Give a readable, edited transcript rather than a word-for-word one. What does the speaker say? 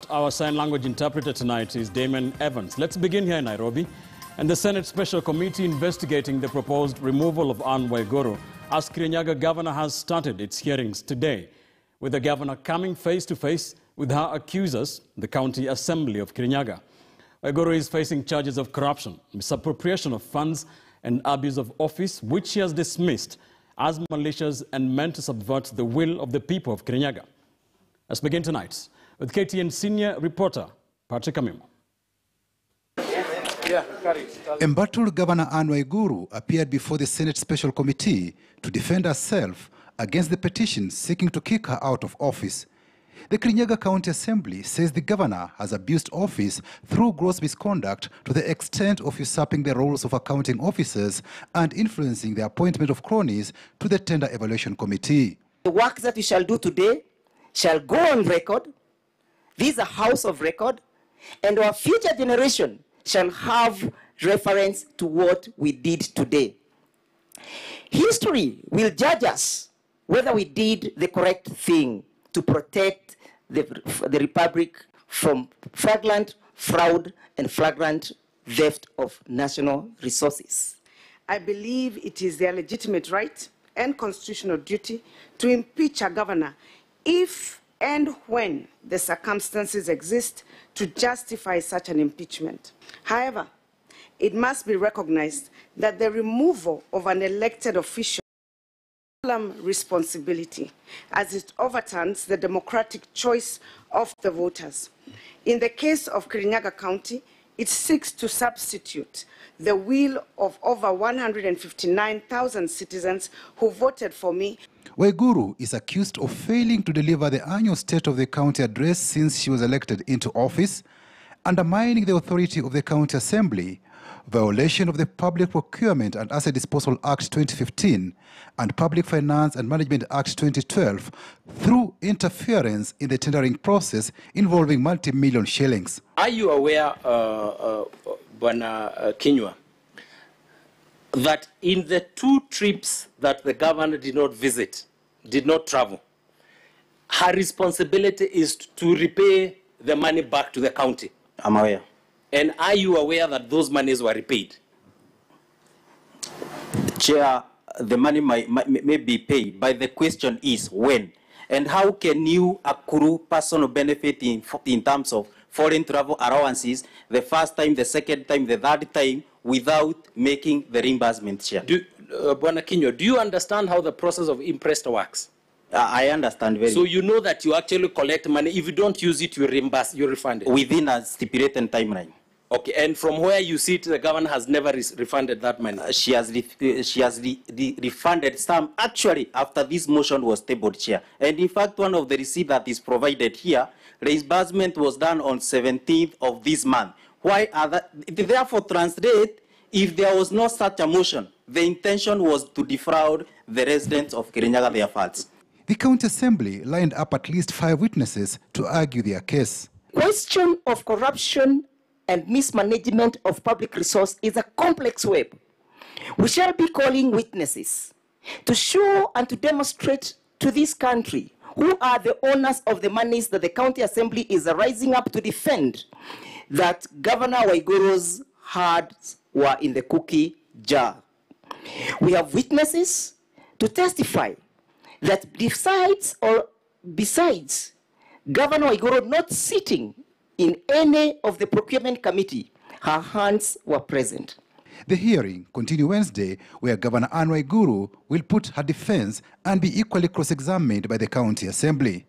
Our sign language interpreter tonight is Damon Evans. Let's begin here in Nairobi. And the Senate Special Committee investigating the proposed removal of Waiguru as Kirinyaga governor has started its hearings today, with the governor coming face to face with her accusers, the County Assembly of Kirinyaga. Waiguru is facing charges of corruption, misappropriation of funds and abuse of office, which she has dismissed as malicious and meant to subvert the will of the people of Kirinyaga. Let's begin tonight with KTN senior reporter Patrick Amimo. Embattled Governor Waiguru appeared before the Senate Special Committee to defend herself against the petition seeking to kick her out of office. The Kirinyaga County Assembly says the governor has abused office through gross misconduct to the extent of usurping the roles of accounting officers and influencing the appointment of cronies to the Tender Evaluation Committee. The work that we shall do today shall go on record. This is a house of record, and our future generation shall have reference to what we did today. History will judge us whether we did the correct thing to protect the Republic from flagrant fraud and flagrant theft of national resources. I believe it is their legitimate right and constitutional duty to impeach a governor if and when the circumstances exist to justify such an impeachment. However, it must be recognized that the removal of an elected official is a solemn responsibility, as it overturns the democratic choice of the voters. In the case of Kirinyaga County, it seeks to substitute the will of over 159,000 citizens who voted for me. Waiguru is accused of failing to deliver the annual State of the County address since she was elected into office, undermining the authority of the County Assembly, violation of the Public Procurement and Asset Disposal Act 2015 and Public Finance and Management Act 2012 through interference in the tendering process involving multi-million shillings. Are you aware, Bwana Kinyua, that in the 2 trips that the governor did not travel, her responsibility is to repay the money back to the county? I'm aware. And are you aware that those monies were repaid? Chair, the money may be paid, but the question is when. And how can you accrue personal benefit in terms of foreign travel allowances the first time, the second time, the third time, without making the reimbursement, Chair? Bwana Kinyo, do you understand how the process of imprest works? I understand very well. So you know that you actually collect money. If you don't use it, you reimburse, you refund it? Within a stipulated timeline. Okay, and from where you sit, the governor has never refunded that money? She has refunded some, actually, after this motion was tabled, Chair. And in fact, one of the receipts that is provided here, reimbursement was done on 17th of this month. Why are that? Therefore, translate, if there was no such a motion, the intention was to defraud the residents of Kirinyaga their funds. The County Assembly lined up at least 5 witnesses to argue their case. Question of corruption and mismanagement of public resource is a complex web. We shall be calling witnesses to show and to demonstrate to this country who are the owners of the monies that the County Assembly is rising up to defend, that Governor Waiguru's hearts were in the cookie jar. We have witnesses to testify that besides Governor Waiguru not sitting in any of the procurement committee, her hands were present. The hearing continues Wednesday, where Governor Waiguru will put her defense and be equally cross-examined by the County Assembly.